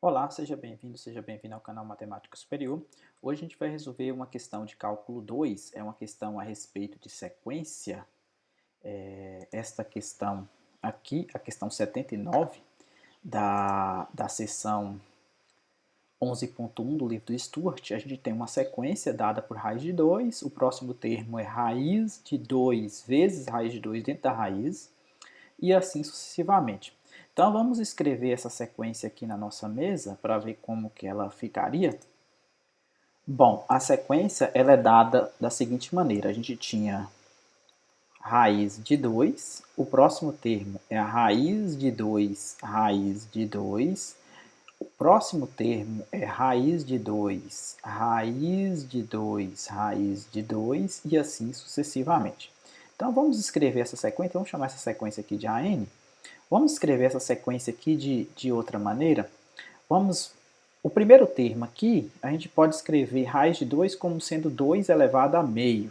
Olá, seja bem-vindo ao canal Matemática Superior. Hoje a gente vai resolver uma questão de cálculo 2, é uma questão a respeito de sequência. Esta questão aqui, a questão 79 da seção 11.1 do livro do Stuart, a gente tem uma sequência dada por raiz de 2, o próximo termo é raiz de 2 vezes raiz de 2 dentro da raiz, e assim sucessivamente. Então vamos escrever essa sequência aqui na nossa mesa para ver como que ela ficaria. Bom, a sequência ela é dada da seguinte maneira. A gente tinha raiz de 2, o próximo termo é a raiz de 2, raiz de 2, o próximo termo é raiz de 2, raiz de 2, raiz de 2 e assim sucessivamente. Então vamos escrever essa sequência, vamos chamar essa sequência aqui de AN. Vamos escrever essa sequência aqui de outra maneira. O primeiro termo aqui, a gente pode escrever raiz de 2 como sendo 2 elevado a meio.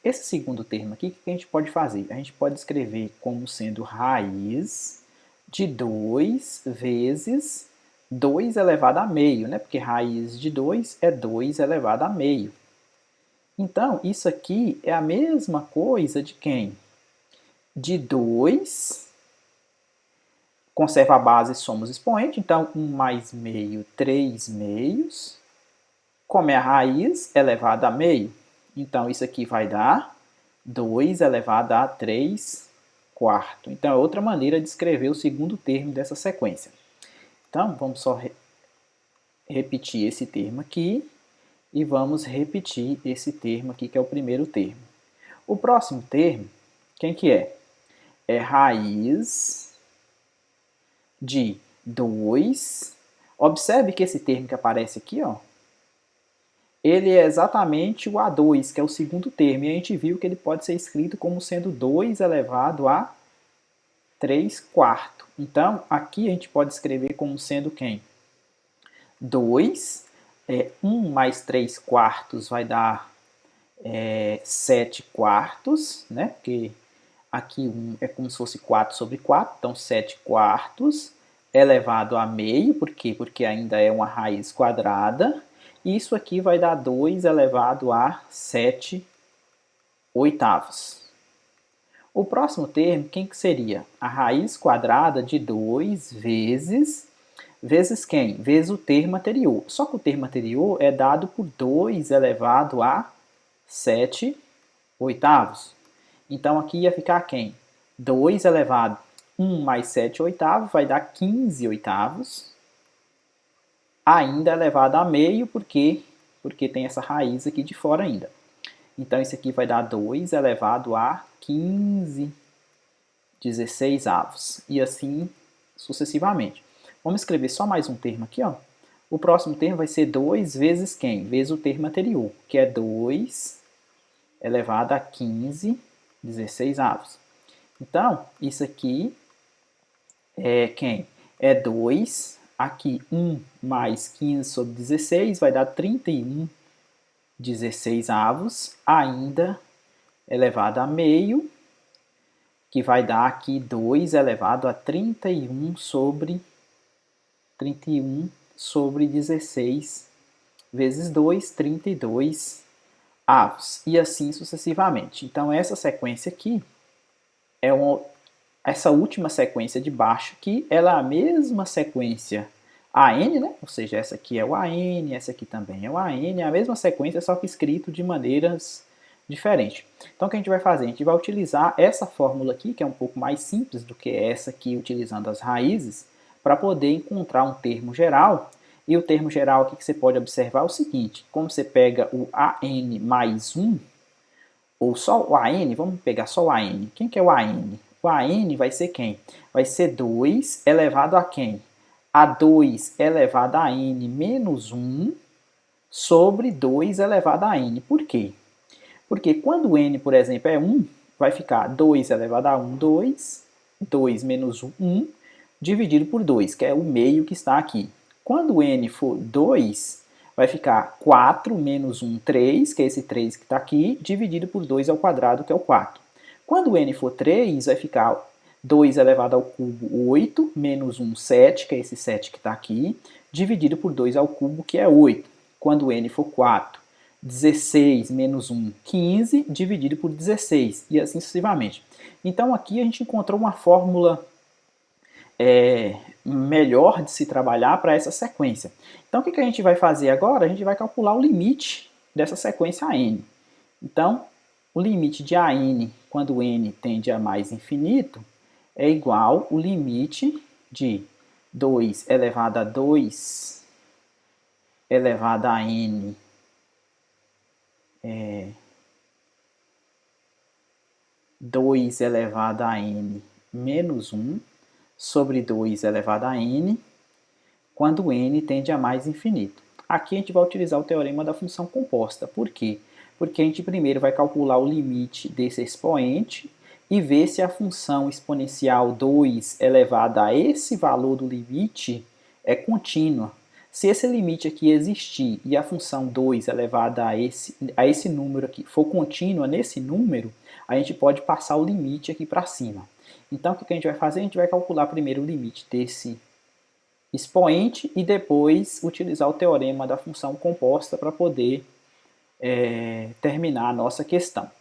Esse segundo termo aqui, o que a gente pode fazer? A gente pode escrever como sendo raiz de 2 vezes 2 elevado a meio, né? Porque raiz de 2 é 2 elevado a meio. Então, isso aqui é a mesma coisa de quem? De 2, conserva a base, somos expoente, então 1 mais meio, 3 meios. Como é a raiz elevada a meio, então isso aqui vai dar 2 elevado a 3 quarto. Então é outra maneira de escrever o segundo termo dessa sequência. Então vamos só repetir esse termo aqui e vamos repetir esse termo aqui que é o primeiro termo. O próximo termo, quem que é? É raiz de 2. Observe que esse termo que aparece aqui, ó, ele é exatamente o A2, que é o segundo termo, e a gente viu que ele pode ser escrito como sendo 2 elevado a 3 quarto. Então, aqui a gente pode escrever como sendo quem? 2, 1 mais 3 quartos vai dar 7 quartos, né? Porque aqui 1 é como se fosse 4 sobre 4, então 7 quartos elevado a meio, por quê? Porque ainda é uma raiz quadrada. Isso aqui vai dar 2 elevado a 7 oitavos. O próximo termo, quem que seria? A raiz quadrada de 2 vezes quem? Vezes o termo anterior. Só que o termo anterior é dado por 2 elevado a 7 oitavos. Então aqui ia ficar quem? 2 elevado a 1 mais 7 oitavos vai dar 15 oitavos. Ainda elevado a meio, porque tem essa raiz aqui de fora ainda. Então, isso aqui vai dar 2 elevado a 15 16 avos. E assim sucessivamente. Vamos escrever só mais um termo aqui, ó. O próximo termo vai ser 2 vezes quem? Vezes o termo anterior, que é 2 elevado a 15 16 avos. Então, isso aqui é quem? É 2. Aqui, 1 mais 15 sobre 16 vai dar 31 16 avos, ainda elevado a meio, que vai dar aqui 2 elevado a 31 sobre 16 vezes 2, 32 avos, e assim sucessivamente. Então, essa sequência aqui essa última sequência de baixo aqui, ela é a mesma sequência AN, né? Ou seja, essa aqui é o AN, essa aqui também é o AN, é a mesma sequência, só que escrito de maneiras diferentes. Então, o que a gente vai fazer? A gente vai utilizar essa fórmula aqui, que é um pouco mais simples do que essa aqui, utilizando as raízes, para poder encontrar um termo geral. E o termo geral aqui que você pode observar é o seguinte: como você pega o AN mais 1, ou só o AN, vamos pegar só o AN. Quem que é o AN? O AN vai ser quem? Vai ser 2 elevado a quem? A 2 elevado a n menos 1 sobre 2 elevado a n. Por quê? Porque quando n, por exemplo, é 1, vai ficar 2 elevado a 1, 2, 2 menos 1, 1, dividido por 2, que é o meio que está aqui. Quando n for 2, vai ficar 4 menos 1, 3, que é esse 3 que está aqui, dividido por 2 ao quadrado, que é o 4. Quando n for 3, vai ficar 2 elevado ao cubo, 8, menos 1, 7, que é esse 7 que está aqui, dividido por 2 ao cubo, que é 8. Quando n for 4, 16 menos 1, 15, dividido por 16, e assim sucessivamente. Então aqui a gente encontrou uma fórmula melhor de se trabalhar para essa sequência. Então o que a gente vai fazer agora? A gente vai calcular o limite dessa sequência n. Então, o limite de AN, quando n tende a mais infinito, é igual ao limite de 2 elevado a 2 elevado a n 2 elevado a n menos 1 sobre 2 elevado a n, quando n tende a mais infinito. Aqui a gente vai utilizar o teorema da função composta. Por quê? Porque a gente primeiro vai calcular o limite desse expoente e ver se a função exponencial 2 elevada a esse valor do limite é contínua. Se esse limite aqui existir e a função 2 elevada a esse número aqui for contínua nesse número, a gente pode passar o limite aqui para cima. Então, o que a gente vai fazer? A gente vai calcular primeiro o limite desse expoente e depois utilizar o teorema da função composta para poder terminar a nossa questão.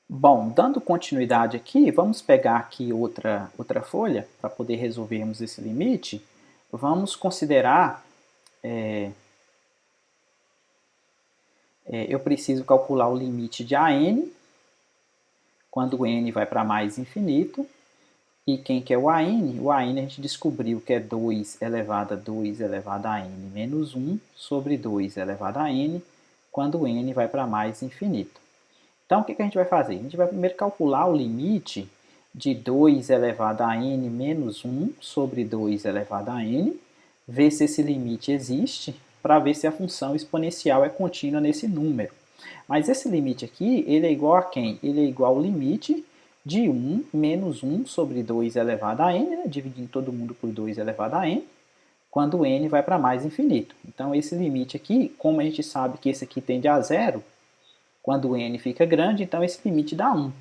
Bom, dando continuidade aqui, vamos pegar aqui outra folha para poder resolvermos esse limite. Vamos considerar, eu preciso calcular o limite de AN, quando n vai para mais infinito. E quem que é o AN? O AN a gente descobriu que é 2 elevado a 2 elevado a n menos 1 sobre 2 elevado a n, quando n vai para mais infinito. Então, o que a gente vai fazer? A gente vai primeiro calcular o limite de 2 elevado a n menos 1 sobre 2 elevado a n, ver se esse limite existe, para ver se a função exponencial é contínua nesse número. Mas esse limite aqui, ele é igual a quem? Ele é igual ao limite de 1 menos 1 sobre 2 elevado a n, né? Dividindo todo mundo por 2 elevado a n, quando n vai para mais infinito. Então, esse limite aqui, como a gente sabe que esse aqui tende a zero, quando n fica grande, então esse limite dá 1.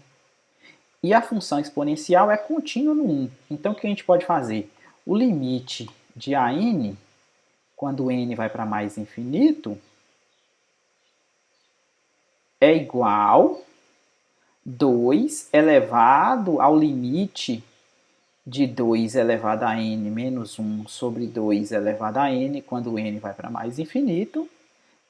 E a função exponencial é contínua no 1. Então, o que a gente pode fazer? O limite de AN, quando n vai para mais infinito, é igual 2 elevado ao limite de 2 elevado a n menos 1 sobre 2 elevado a n, quando n vai para mais infinito,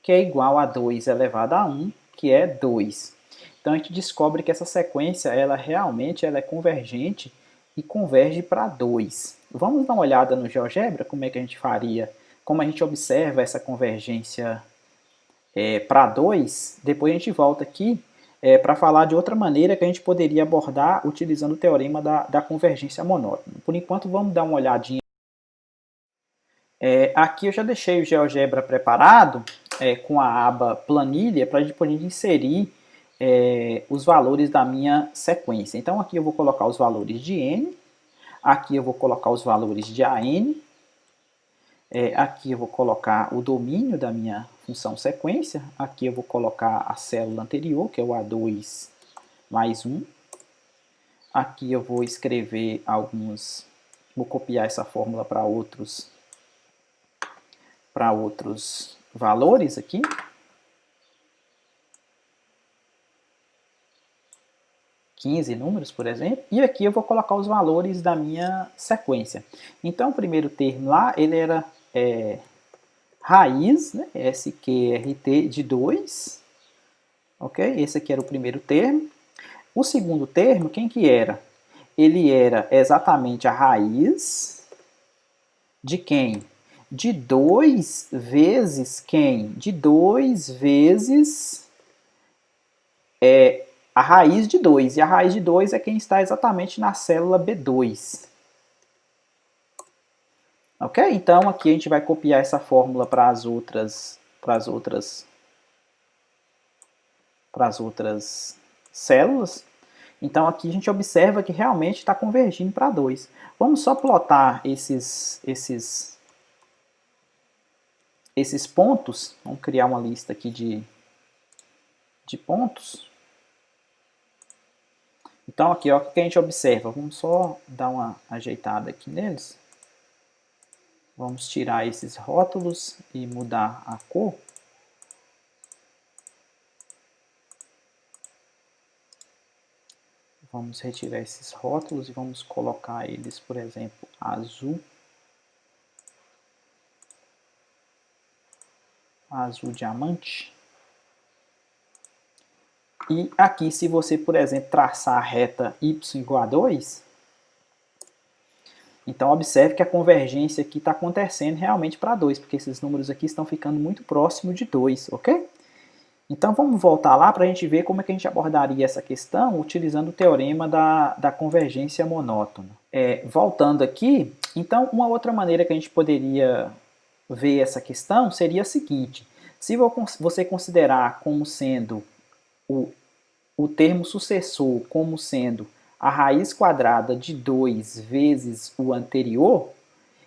que é igual a 2 elevado a 1, que é 2. Então a gente descobre que essa sequência, ela realmente é convergente e converge para 2. Vamos dar uma olhada no GeoGebra, como é que a gente faria, como a gente observa essa convergência para 2. Depois a gente volta aqui para falar de outra maneira que a gente poderia abordar utilizando o teorema da convergência monótona. Por enquanto, vamos dar uma olhadinha. Aqui eu já deixei o GeoGebra preparado com a aba planilha para a gente poder inserir os valores da minha sequência. Então aqui eu vou colocar os valores de n, aqui eu vou colocar os valores de AN, aqui eu vou colocar o domínio da minha função sequência, aqui eu vou colocar a célula anterior, que é o A2 mais 1, aqui eu vou escrever vou copiar essa fórmula para outros valores aqui. Números, por exemplo, e aqui eu vou colocar os valores da minha sequência. Então, o primeiro termo lá, ele era raiz, né, SQRT de 2, ok? Esse aqui era o primeiro termo. O segundo termo, quem que era? Ele era exatamente a raiz de quem? De 2 vezes quem? De 2 vezes a raiz de 2. E a raiz de 2 é quem está exatamente na célula B2. Ok? Então, aqui a gente vai copiar essa fórmula para as outras células. Então, aqui a gente observa que realmente está convergindo para 2. Vamos só plotar esses pontos. Vamos criar uma lista aqui de pontos. Então, aqui, ó, o que a gente observa? Vamos só dar uma ajeitada aqui neles. Vamos tirar esses rótulos e mudar a cor. Vamos retirar esses rótulos e vamos colocar eles, por exemplo, azul. Azul diamante. E aqui, se você, por exemplo, traçar a reta y igual a 2, então observe que a convergência aqui está acontecendo realmente para 2, porque esses números aqui estão ficando muito próximos de 2, ok? Então vamos voltar lá para a gente ver como é que a gente abordaria essa questão utilizando o teorema da convergência monótona. Voltando aqui, então uma outra maneira que a gente poderia ver essa questão seria a seguinte: se você considerar como sendo o termo sucessor como sendo a raiz quadrada de 2 vezes o anterior,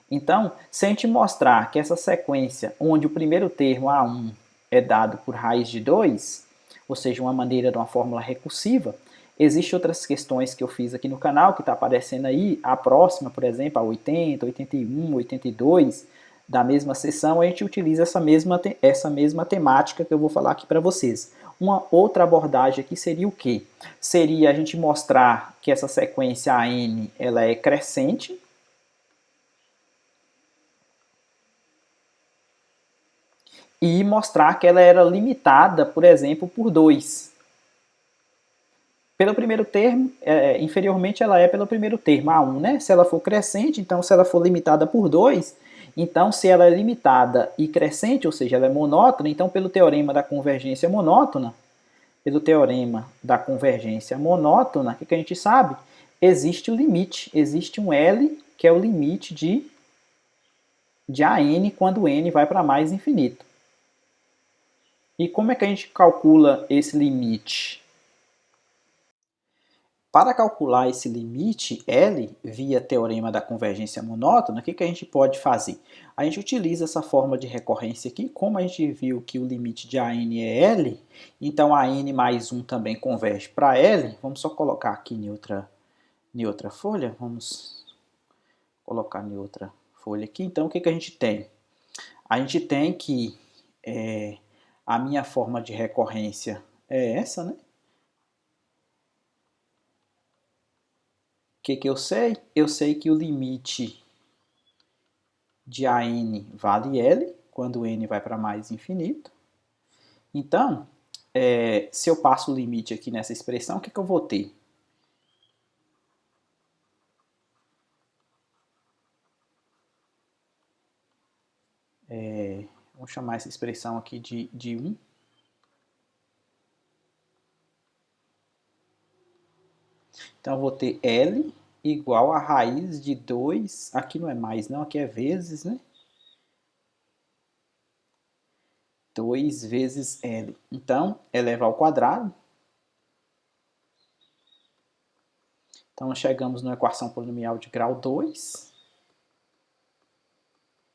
então, se a gente mostrar que essa sequência, onde o primeiro termo, A1, é dado por raiz de 2, ou seja, uma maneira de uma fórmula recursiva, existem outras questões que eu fiz aqui no canal, que está aparecendo aí, a próxima, por exemplo, a 80, 81, 82, da mesma seção, a gente utiliza essa mesma temática que eu vou falar aqui para vocês. Uma outra abordagem aqui seria o quê? Seria a gente mostrar que essa sequência AN ela é crescente, e mostrar que ela era limitada, por exemplo, por 2. Pelo primeiro termo, inferiormente ela é pelo primeiro termo, A1, né? Se ela for crescente, então se ela for limitada por 2, então se ela é limitada e crescente, ou seja, ela é monótona, então pelo teorema da convergência monótona, o que a gente sabe? Existe o limite, existe um L, que é o limite de AN quando N vai para mais infinito. E como é que a gente calcula esse limite? Para calcular esse limite L via teorema da convergência monótona, o que a gente pode fazer? A gente utiliza essa forma de recorrência aqui, como a gente viu que o limite de AN é L, então AN mais 1 também converge para L. Vamos só colocar aqui em outra folha, vamos colocar em outra folha aqui. Então o que a gente tem? A gente tem que a minha forma de recorrência é essa, né? O que eu sei? Eu sei que o limite de AN vale L, quando N vai para mais infinito. Então, se eu passo o limite aqui nessa expressão, o que eu vou ter? Vamos chamar essa expressão aqui de 1. Então, eu vou ter L igual a raiz de 2, aqui não é mais não, aqui é vezes, né? 2 vezes L. Então, eleva ao quadrado. Então, chegamos numa equação polinomial de grau 2,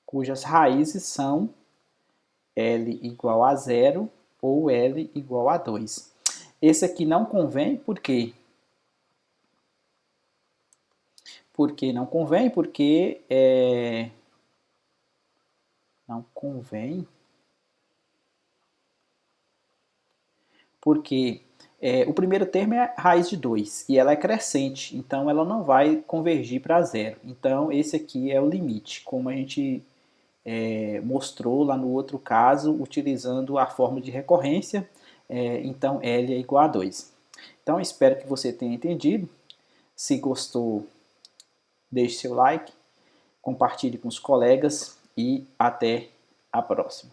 cujas raízes são L igual a 0 ou L igual a 2. Esse aqui não convém, por quê? Porque não convém, porque não convém, porque o primeiro termo é raiz de 2 e ela é crescente, então ela não vai convergir para 0. Então esse aqui é o limite, como a gente mostrou lá no outro caso, utilizando a forma de recorrência, então L é igual a 2. Então espero que você tenha entendido. Se gostou, deixe seu like, compartilhe com os colegas e até a próxima.